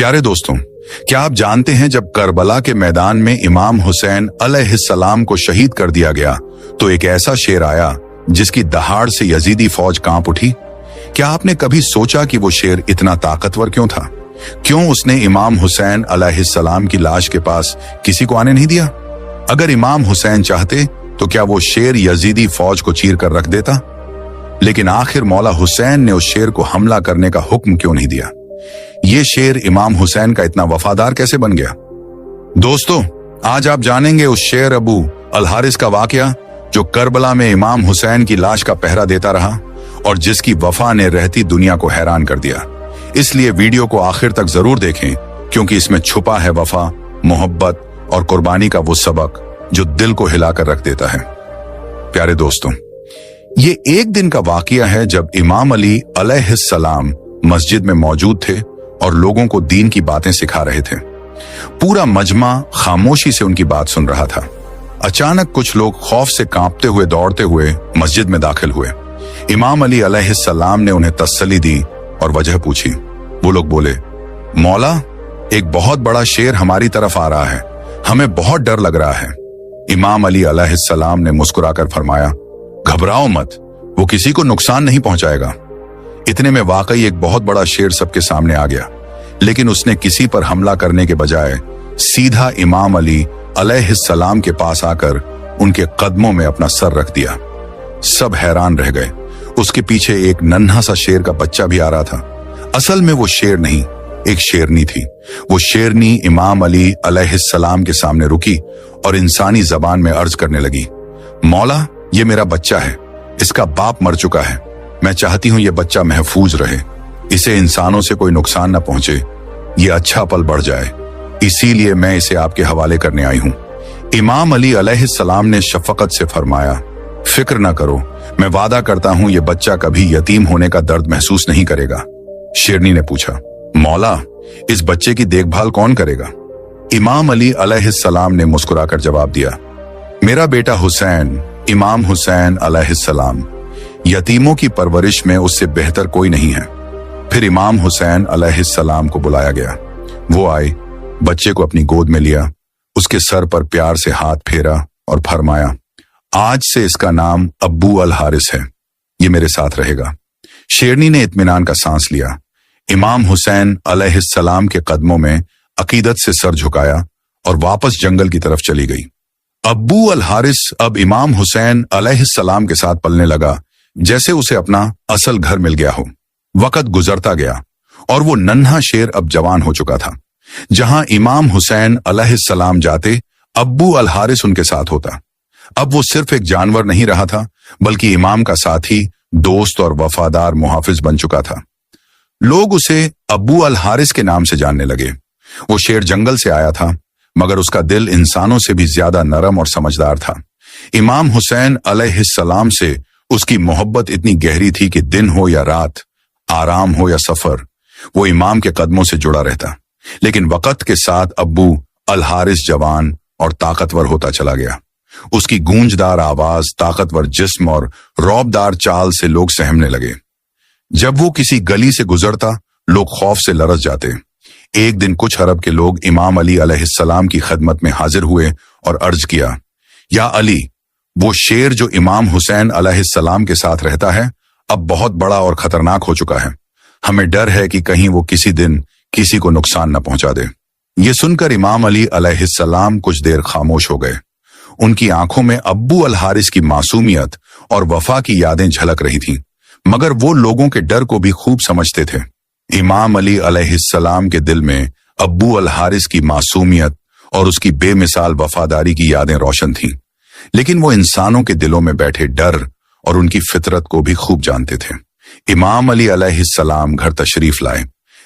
प्यारे दोस्तों, क्या आप जानते हैं जब करबला के मैदान में इमाम हुसैन अलैहिस्सलाम को शहीद कर दिया गया तो एक ऐसा शेर आया जिसकी दहाड़ से यजीदी फौज कांप उठी। क्या आपने कभी सोचा कि वो शेर इतना ताकतवर क्यों था? क्यों उसने इमाम हुसैन अलैहिस्सलाम की लाश के पास किसी को आने नहीं दिया? अगर इमाम हुसैन चाहते तो क्या वो शेर यजीदी फौज को चीर कर रख देता? लेकिन आखिर मौला हुसैन ने उस शेर को हमला करने का हुक्म क्यों नहीं दिया? ये शेर इमाम हुसैन का इतना वफादार कैसे बन गया? दोस्तों, आज आप जानेंगे उस शेर अबू अल हारिस का वाकया जो करबला में इमाम हुसैन की लाश का पहरा देता रहा और जिसकी वफा ने रहती दुनिया को हैरान कर दिया। इसलिए वीडियो को आखिर तक जरूर देखें, क्योंकि इसमें छुपा है वफा, मोहब्बत और कुर्बानी का वो सबक जो दिल को हिलाकर रख देता है। प्यारे दोस्तों, ये एक दिन का वाकया है जब इमाम अली अलैहिस्सलाम मस्जिद में मौजूद थे और लोगों को दीन की बातें सिखा रहे थे। पूरा मजमा खामोशी से उनकी बात सुन रहा था। अचानक कुछ लोग खौफ से कांपते हुए दौड़ते हुए मस्जिद में दाखिल हुए। इमाम अली अलैहिस्सलाम ने उन्हें तसल्ली दी और वजह पूछी। वो लोग बोले, मौला, एक बहुत बड़ा शेर हमारी तरफ आ रहा है, हमें बहुत डर लग रहा है। इमाम अली अलैहिस्सलाम ने मुस्कुराकर फरमाया, घबराओ मत, वो किसी को नुकसान नहीं पहुंचाएगा। इतने में वाकई एक बहुत बड़ा शेर सबके सामने आ गया, लेकिन उसने किसी पर हमला करने के बजाय सीधा इमाम अली अलैहिस्सलाम के पास आकर उनके कदमों में अपना सर रख दिया। सब हैरान रह गए। उसके पीछे एक नन्हा सा शेर का बच्चा भी आ रहा था। असल में वो शेर नहीं, एक शेरनी थी। वो शेरनी इमाम अली अलैहिस्सलाम के सामने रुकी और इंसानी जबान में अर्ज करने लगी, मौला, ये मेरा बच्चा है, इसका बाप मर चुका है, मैं चाहती हूं ये बच्चा महफूज रहे, इसे इंसानों से कोई नुकसान न पहुंचे, ये अच्छा पल बढ़ जाए, इसीलिए मैं इसे आपके हवाले करने आई हूं। इमाम अली अलैहिस्सलाम ने शफकत से फरमाया, फिक्र न करो, मैं वादा करता हूं ये बच्चा कभी यतीम होने का दर्द महसूस नहीं करेगा। शेरनी ने पूछा, मौला, इस बच्चे की देखभाल कौन करेगा? इमाम अली अलैहिस्सलाम ने मुस्कुराकर जवाब दिया, मेरा बेटा हुसैन, इमाम हुसैन अलैहिस्सलाम, यतीमों की परवरिश में उससे बेहतर कोई नहीं है। फिर इमाम हुसैन अलैहिस्सलाम को बुलाया गया। वो आए, बच्चे को अपनी गोद में लिया, उसके सर पर प्यार से हाथ फेरा और फरमाया, आज से इसका नाम अब्बू अल हारिस है, ये मेरे साथ रहेगा। शेरनी ने इत्मीनान का सांस लिया। इमाम हुसैन अलैहिस्सलाम के कदमों में अकीदत से सर झुकाया और वापस जंगल की तरफ चली गई। अब्बू अल हारिस अब इमाम हुसैन अलैहिस्सलाम के साथ पलने लगा जैसे उसे अपना असल घर मिल गया हो। वक्त गुजरता गया और वो नन्हा शेर अब जवान हो चुका था। जहां इमाम हुसैन अलैहिस्सलाम जाते, अब्बू अल हारिस उनके साथ होता। अब वो सिर्फ एक जानवर नहीं रहा था, बल्कि इमाम का साथी, दोस्त और वफादार मुहाफिज बन चुका था। लोग उसे अब्बू अल हारिस के नाम से जानने लगे। वो शेर जंगल से आया था, मगर उसका दिल इंसानों से भी ज्यादा नरम और समझदार था। इमाम हुसैन अलैहिस्सलाम से उसकी मोहब्बत इतनी गहरी थी कि दिन हो या रात, आराम हो या सफर, वो इमाम के कदमों से जुड़ा रहता। लेकिन वक्त के साथ अब्बू अल हारिस जवान और ताकतवर होता चला गया। उसकी गूंजदार आवाज, ताकतवर जिस्म और रौबदार चाल से लोग सहमने लगे। जब वो किसी गली से गुजरता, लोग खौफ से लरस जाते। एक दिन कुछ अरब के लोग इमाम अली अलैहिस्सलाम की खिदमत में हाजिर हुए और अर्ज किया, या अली, वो शेर जो इमाम हुसैन अलैहिस्सलाम के साथ रहता है अब बहुत बड़ा और खतरनाक हो चुका है। हमें डर है कि कहीं वो किसी दिन किसी को नुकसान न पहुंचा दे। ये सुनकर इमाम अली अलैहिस्सलाम कुछ देर खामोश हो गए। उनकी आंखों में अब्बू अल हारिस की मासूमियत और वफा की यादें झलक रही थीं, मगर वो लोगों के डर को भी खूब समझते थे। इमाम अली अलैहिस्सलाम के दिल में अब्बू अल हारिस की मासूमियत और उसकी बेमिसाल वफादारी की यादें रोशन थीं, लेकिन वो इंसानों के दिलों में बैठे डर और उनकी फितरत को भी खूब जानते थे। इमाम अली अलैहिस्सलाम घर तशरीफ लाए।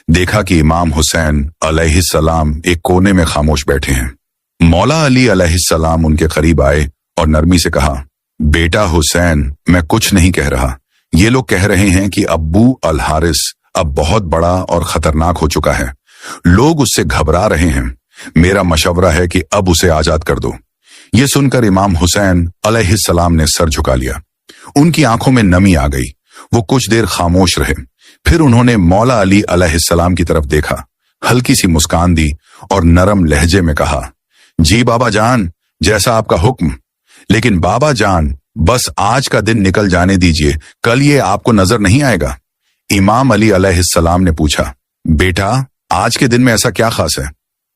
देखा कि इमाम हुसैन अलैहिस्सलाम एक कोने में खामोश बैठे हैं। मौला अली अलैहिस्सलाम उनके करीब आए और नरमी से कहा, बेटा हुसैन, मैं कुछ नहीं कह रहा, ये लोग कह रहे हैं कि अब्बू अल हारिस अब बहुत बड़ा और खतरनाक हो चुका है, लोग उससे घबरा रहे हैं, मेरा मशवरा है कि अब उसे आजाद कर दो। ये सुनकर इमाम हुसैन अलैहिस्सलाम ने सर झुका लिया। उनकी आंखों में नमी आ गई। वो कुछ देर खामोश रहे। फिर उन्होंने मौला अली अलैहिस्सलाम की तरफ देखा। हल्की सी मुस्कान दी और नरम लहजे में कहा, जी बाबा जान, जैसा आपका हुक्म। लेकिन बाबा जान, बस आज का दिन निकल जाने दीजिए, कल ये आपको नजर नहीं आएगा। इमाम अली अलैहिस्सलाम ने पूछा, बेटा आज के दिन में ऐसा क्या खास है?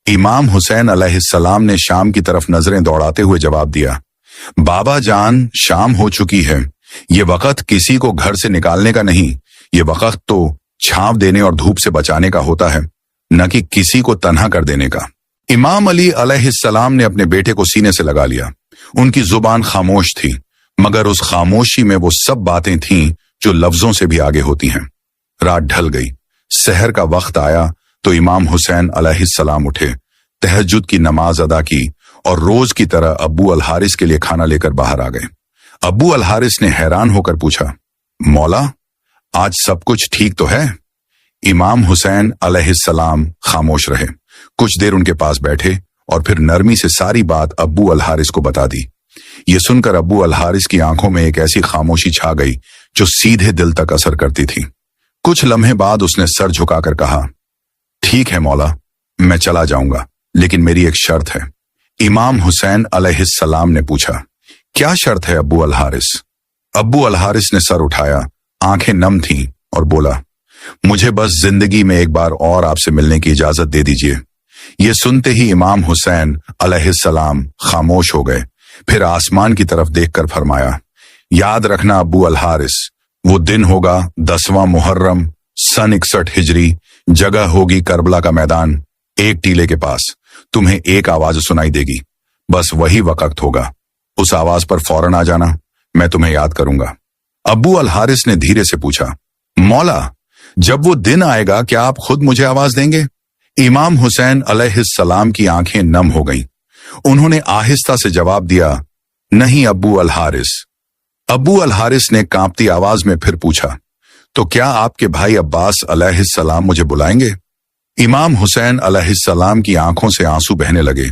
इमाम हुसैन अलैहिस्सलाम ने शाम की तरफ नजरें दौड़ाते हुए जवाब दिया, बाबा जान, शाम हो चुकी है। ये वक्त किसी को घर से निकालने का नहीं, ये वक्त तो छांव देने और धूप से बचाने का होता है, न कि किसी को तन्हा कर देने का। इमाम अली अलैहिस्सलाम ने अपने बेटे को सीने से लगा लिया। उनकी जुबान खामोश थी, मगर उस खामोशी में वो सब बातें थीं जो लफ्जों से भी आगे होती हैं। रात ढल गई, सहर का वक्त आया तो इमाम हुसैन अलैहिस्सलाम उठे, तहज्जुद की नमाज अदा की और रोज की तरह अब्बू अल हारिस के लिए खाना लेकर बाहर आ गए। अब्बू अल हारिस ने हैरान होकर पूछा, मौला आज सब कुछ ठीक तो है? इमाम हुसैन अलैहिस्सलाम खामोश रहे। कुछ देर उनके पास बैठे और फिर नरमी से सारी बात अब्बू अल हारिस को बता दी। ये सुनकर अब्बू अल हारिस की आंखों में एक ऐसी खामोशी छा गई जो सीधे दिल तक असर करती थी। कुछ लम्हे बाद उसने सर झुकाकर कहा, ठीक है मौला, मैं चला जाऊंगा, लेकिन मेरी एक शर्त है। इमाम हुसैन अलैहिस्सलाम ने पूछा, क्या शर्त है अब्बू अल हारिस? अब्बू अल हारिस ने सर उठाया, आंखें नम थीं और बोला, मुझे बस जिंदगी में एक बार और आपसे मिलने की इजाजत दे दीजिए। ये सुनते ही इमाम हुसैन अलैहिस्सलाम खामोश हो गए। फिर आसमान की तरफ देखकर फरमाया, याद रखना अब्बू अल हारिस, वो दिन होगा 10वां मुहर्रम सन 61 हिजरी, जगह होगी करबला का मैदान, एक टीले के पास। तुम्हें एक आवाज सुनाई देगी, बस वही वक्त होगा। उस आवाज पर फौरन आ जाना, मैं तुम्हें याद करूंगा। अब्बू अल हारिस ने धीरे से पूछा, मौला जब वो दिन आएगा क्या आप खुद मुझे आवाज देंगे? इमाम हुसैन अलैहिस्सलाम की आंखें नम हो गईं। उन्होंने आहिस्ता से जवाब दिया, नहीं अब्बू अल हारिस। अब्बू अल हारिस ने कांपती आवाज में फिर पूछा, तो क्या आपके भाई अब्बास अलैहिस्सलाम मुझे बुलाएंगे? इमाम हुसैन अलैहिस्सलाम की आंखों से आंसू बहने लगे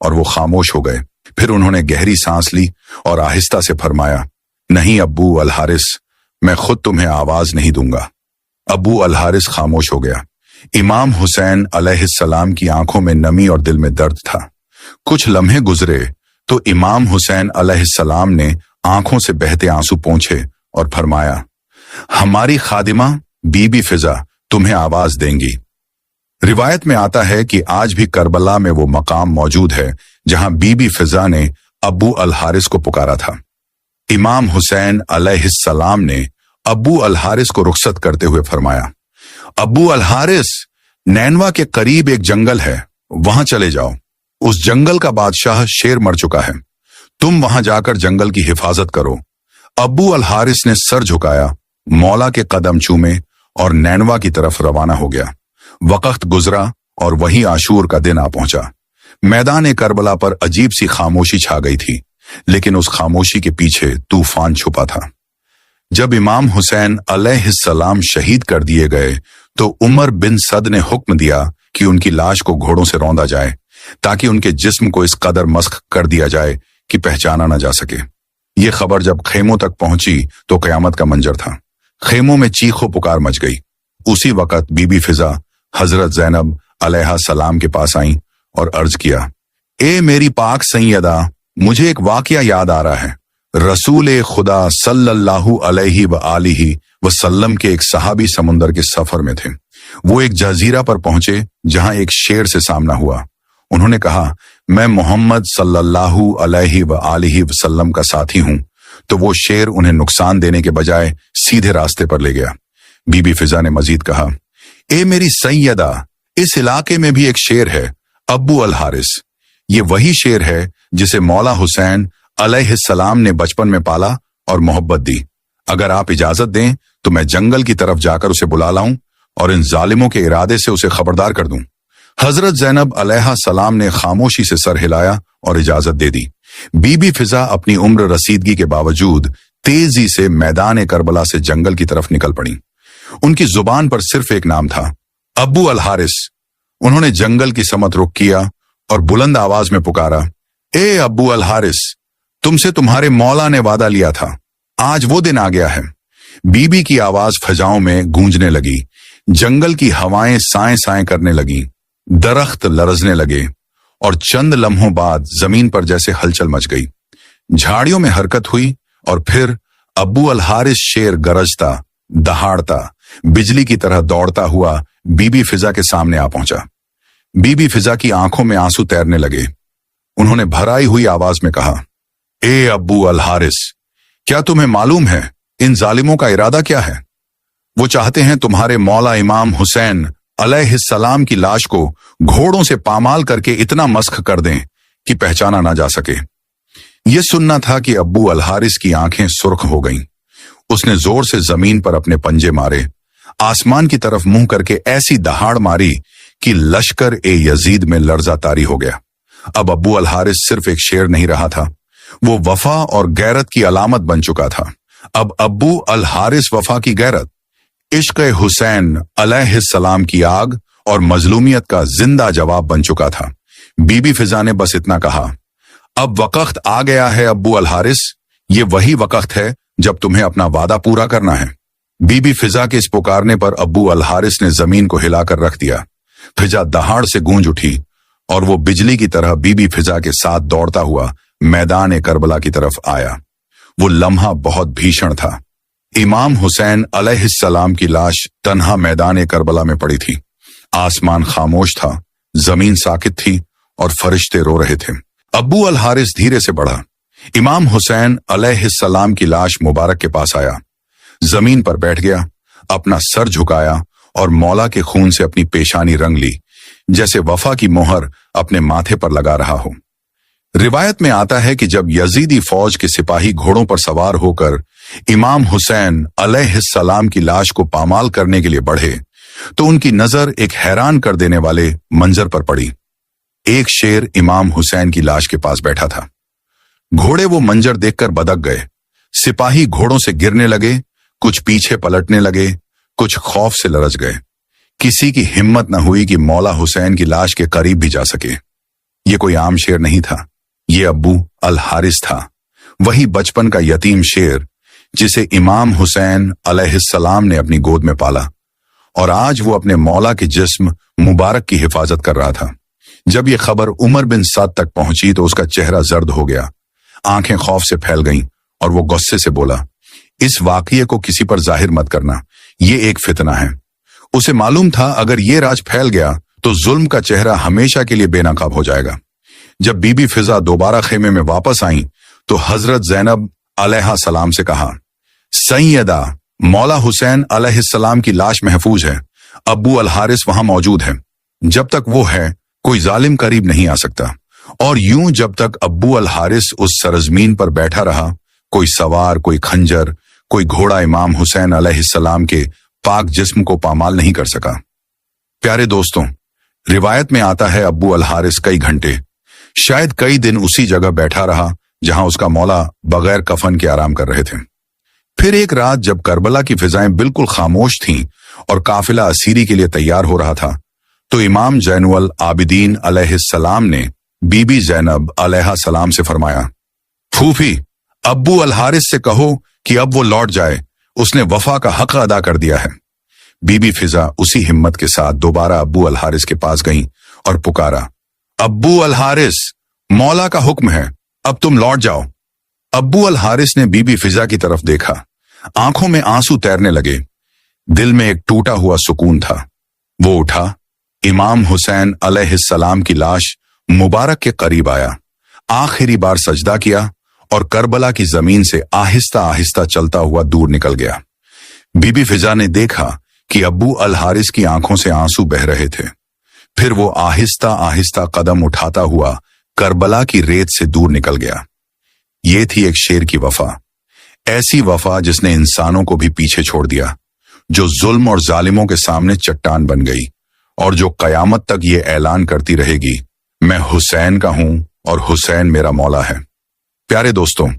और वो खामोश हो गए। फिर उन्होंने गहरी सांस ली और आहिस्ता से फरमाया, नहीं अब्बू अल हारिस, मैं खुद तुम्हें आवाज नहीं दूंगा। अब्बू अल हारिस खामोश हो गया। इमाम हुसैन अलैहिस्सलाम की आंखों में नमी और दिल में दर्द था। कुछ लम्हे गुजरे तो इमाम हुसैन अलैहिस्सलाम ने आंखों से बहते आंसू पोंछे और फरमाया, हमारी खादिमा बीबी फिजा तुम्हें आवाज देंगी। रिवायत में आता है कि आज भी करबला में वो मकाम मौजूद है जहां बीबी फिजा ने अब्बू अल हारिस को पुकारा था। इमाम हुसैन अलैहिस्सलाम ने अब्बू अल हारिस को रुखसत करते हुए फरमाया, अब्बू अल हारिस, नैनवा के करीब एक जंगल है, वहां चले जाओ। उस जंगल का बादशाह शेर मर चुका है, तुम वहां जाकर जंगल की हिफाजत करो। अब्बू अल हारिस ने सर झुकाया, मौला के कदम चूमे और नैनवा की तरफ रवाना हो गया। वक्त गुजरा और वही आशूर का दिन आ पहुंचा। मैदान करबला पर अजीब सी खामोशी छा गई थी, लेकिन उस खामोशी के पीछे तूफान छुपा था। जब इमाम हुसैन अलैहिस्सलाम शहीद कर दिए गए तो उमर बिन सद ने हुक्म दिया कि उनकी लाश को घोड़ों से रौंदा जाए, ताकि उनके जिस्म को इस कदर मस्ख कर दिया जाए कि पहचाना न जा सके। ये खबर जब खेमों तक पहुंची तो कयामत का मंजर था। खेमों में चीखों पुकार मच गई। उसी वक्त बीबी फिजा हजरत ज़ैनब अलैहा सलाम के पास आई और अर्ज किया, ए मेरी पाक सैयदा, मुझे एक वाकया याद आ रहा है। रसूल खुदा सल्लल्लाहु अलैहि व आलिहि वसल्लम के एक सहाबी समुंदर के सफर में थे। वो एक जजीरा पर पहुंचे जहां एक शेर से सामना हुआ। उन्होंने कहा, मैं मोहम्मद सल्लल्लाहु अलैहि व आलिहि वसल्लम का साथी हूं। तो वो शेर उन्हें नुकसान देने के बजाय सीधे रास्ते पर ले गया। बीबी फिजा ने मजीद कहा, ए मेरी सैयदा, इस इलाके में भी एक शेर है, अब्बू अल हारिस। ये वही शेर है जिसे मौला हुसैन अलैहिस्सलाम ने बचपन में पाला और मोहब्बत दी। अगर आप इजाजत दें तो मैं जंगल की तरफ जाकर उसे बुला लाऊं और इन जालिमों के इरादे से उसे खबरदार कर दूं। हजरत ज़ैनब अलैहा सलाम ने खामोशी से सर हिलाया और इजाजत दे दी। बीबी फिजा अपनी उम्र रसीदगी के बावजूद तेजी से मैदान करबला से जंगल की तरफ निकल पड़ी। उनकी जुबान पर सिर्फ एक नाम था, अब्बू अल हारिस। उन्होंने जंगल की समत रुख किया और बुलंद आवाज में पुकारा, ए अब्बू अल हारिस, तुमसे तुम्हारे मौला ने वादा लिया था, आज वो दिन आ गया है। बीबी की आवाज फजाओं में गूंजने लगी। जंगल की हवाएं साएं साएं करने लगी। दरख्त लरजने लगे और चंद लम्हों बाद जमीन पर जैसे हलचल मच गई। झाड़ियों में हरकत हुई और फिर अब्बू अल हारिस शेर गरजता, दहाड़ता, बिजली की तरह दौड़ता हुआ बीबी फिजा के सामने आ पहुंचा। बीबी फिजा की आंखों में आंसू तैरने लगे। उन्होंने भराई हुई आवाज में कहा, ए अब्बू अल हारिस, क्या तुम्हें मालूम है इन जालिमों का इरादा क्या है? वो चाहते हैं तुम्हारे मौला इमाम हुसैन अलैहिस्सलाम की लाश को घोड़ों से पामाल करके इतना मस्ख कर दें कि पहचाना ना जा सके। ये सुनना था कि अब्बू अल हारिस की आंखें सुर्ख हो गईं। उसने जोर से जमीन पर अपने पंजे मारे, आसमान की तरफ मुंह करके ऐसी दहाड़ मारी कि लश्कर ए यजीद में लर्जा तारी हो गया। अब अब्बू अल हारिस सिर्फ एक शेर नहीं रहा था, वो वफा और गैरत की अलामत बन चुका था। अब अब्बू अल हारिस वफा की गैरत, इश्क हुसैन अलैहिस्सलाम की आग और मजलूमियत का जिंदा जवाब बन चुका था। बीबी फिजा ने बस इतना कहा, अब वक्त आ गया है अब्बू अल हारिस, ये वही वक्त है जब तुम्हें अपना वादा पूरा करना है। बीबी फिजा के इस पुकारने पर अब्बू अल हारिस ने जमीन को हिलाकर रख दिया। फिजा दहाड़ से गूंज उठी और वो बिजली की तरह बीबी फिजा के साथ दौड़ता हुआ मैदान करबला की तरफ आया। वो लम्हा बहुत भीषण था। इमाम हुसैन अलैहिस्सलाम की लाश तन्हा मैदान करबला में पड़ी थी। आसमान खामोश था, जमीन साकित थी और फरिश्ते रो रहे थे। अब्बू अल हारिस धीरे से बढ़ा। इमाम हुसैन अलैहिस्सलाम की लाश मुबारक के पास आया, जमीन पर बैठ गया, अपना सर झुकाया और मौला के खून से अपनी पेशानी रंग ली, जैसे वफा की मोहर अपने माथे पर लगा रहा हो। रिवायत में आता है कि जब यजीदी फौज के सिपाही घोड़ों पर सवार होकर इमाम हुसैन अलैहिस्सलाम की लाश को पामाल करने के लिए बढ़े, तो उनकी नजर एक हैरान कर देने वाले मंजर पर पड़ी। एक शेर इमाम हुसैन की लाश के पास बैठा था। घोड़े वो मंजर देखकर बदक गए। सिपाही घोड़ों से गिरने लगे, कुछ पीछे पलटने लगे, कुछ खौफ से लरज गए। किसी की हिम्मत न हुई कि मौला हुसैन की लाश के करीब भी जा सके। ये कोई आम शेर नहीं था, ये अब्बू अल हारिस था, वही बचपन का यतीम शेर जिसे इमाम हुसैन अलैहिस्सलाम ने अपनी गोद में पाला और आज वो अपने मौला के जिस्म मुबारक की हिफाजत कर रहा था। जब ये खबर उमर बिन साद तक पहुंची तो उसका चेहरा जर्द हो गया, आंखें खौफ से फैल गईं और वो गुस्से से बोला, इस वाकये को किसी पर जाहिर मत करना, ये एक फितना है। उसे मालूम था अगर ये राज फैल गया तो जुल्म का चेहरा हमेशा के लिए बेनकाब हो जाएगा। जब बीबी फिजा दोबारा खेमे में वापस आई तो हजरत ज़ैनब अलैहा सलाम से कहा, सैयदा, मौला हुसैन अलैहिस्सलाम की लाश महफूज है, अब्बू अल हारिस वहां मौजूद है। जब तक वो है कोई जालिम करीब नहीं आ सकता। और यूं जब तक अब्बू अल हारिस उस सरजमीन पर बैठा रहा, कोई सवार, कोई खंजर, कोई घोड़ा इमाम हुसैन अलैहिस्सलाम के पाक जिस्म को पामाल नहीं कर सका। प्यारे दोस्तों, रिवायत में आता है अब्बू अल हारिस कई घंटे, शायद कई दिन उसी जगह बैठा रहा जहां उसका मौला बगैर कफन के आराम कर रहे थे। फिर एक रात जब करबला की फिजाएं बिल्कुल खामोश थीं और काफिला असीरी के लिए तैयार हो रहा था, तो इमाम ज़ैनुल आबिदीन अलैहिस्सलाम ने बीबी ज़ैनब अलैहा सलाम से फरमाया, फूफी, अब्बू अल हारिस से कहो कि अब वो लौट जाए, उसने वफा का हक अदा कर दिया है। बीबी फिजा उसी हिम्मत के साथ दोबारा अब्बू अल हारिस के पास गईं और पुकारा, अब्बू अल हारिस, मौला का हुक्म है, अब तुम लौट जाओ। अब्बू अल हारिस ने बीबी फिजा की तरफ देखा, आंखों में आंसू तैरने लगे, दिल में एक टूटा हुआ सुकून था। वो उठा, इमाम हुसैन अलैहिस्सलाम की लाश मुबारक के करीब आया, आखिरी बार सजदा किया और करबला की जमीन से आहिस्ता आहिस्ता चलता हुआ दूर निकल गया। बीबी फिजा ने देखा कि अब्बू अल हारिस की आंखों से आंसू बह रहे थे। फिर वो आहिस्ता आहिस्ता कदम उठाता हुआ करबला की रेत से दूर निकल गया। ये थी एक शेर की वफा, ऐसी वफा जिसने इंसानों को भी पीछे छोड़ दिया, जो जुल्म और जालिमों के सामने चट्टान बन गई और जो कयामत तक ये ऐलान करती रहेगी, मैं हुसैन का हूं और हुसैन मेरा मौला है। प्यारे दोस्तों,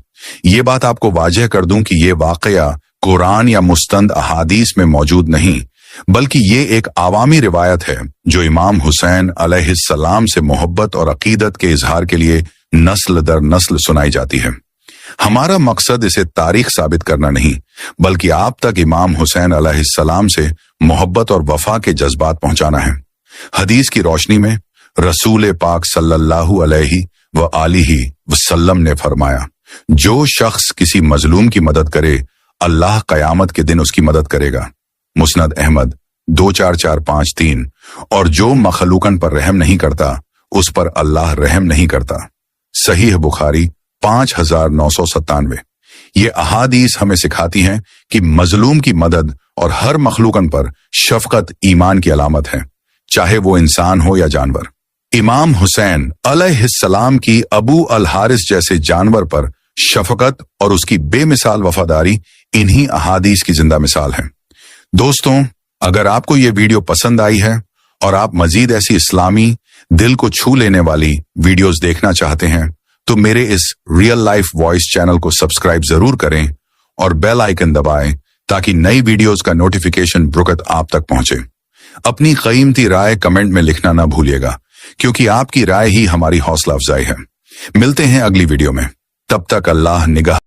ये बात आपको वाजह कर दूं कि ये वाकया कुरान या मुस्तंद अहादीस में मौजूद नहीं, बल्कि ये एक आवामी रिवायत है जो इमाम हुसैन अलैहिस्सलाम से मोहब्बत और अकीदत के इजहार के लिए नस्ल दर नस्ल सुनाई जाती है। हमारा मकसद इसे तारीख साबित करना नहीं, बल्कि आप तक इमाम हुसैन अलैहिस्सलाम से मोहब्बत और वफा के जज्बात पहुंचाना है। हदीस की रोशनी में रसूल पाक सल्लल्लाहु अलैहि व आलिहि वसल्लम ने फरमाया, जो शख्स किसी मजलूम की मदद करे अल्लाह कयामत के दिन उसकी मदद करेगा। मुस्नद अहमद 24453। और जो मखलूकन पर रहम नहीं करता उस पर अल्लाह रहम नहीं करता। सहीह बुखारी 5997। ये अहादीस हमें सिखाती हैं कि मजलूम की मदद और हर मखलूकन पर शफकत ईमान की अलामत है, चाहे वो इंसान हो या जानवर। इमाम हुसैन अलैहिस्सलाम की अबू अल हारिस जैसे जानवर पर शफकत और उसकी बेमिसाल वफादारी इन्हीं अहादीस की जिंदा मिसाल है। दोस्तों, अगर आपको ये वीडियो पसंद आई है और आप मजीद ऐसी इस्लामी दिल को छू लेने वाली वीडियोस देखना चाहते हैं तो मेरे इस रियल लाइफ वॉइस चैनल को सब्सक्राइब जरूर करें और बेल आइकन दबाएं ताकि नई वीडियोस का नोटिफिकेशन बरुकत आप तक पहुंचे। अपनी कीमती राय कमेंट में लिखना ना भूलिएगा, क्योंकि आपकी राय ही हमारी हौसला अफजाई है। मिलते हैं अगली वीडियो में, तब तक अल्लाह निगाह।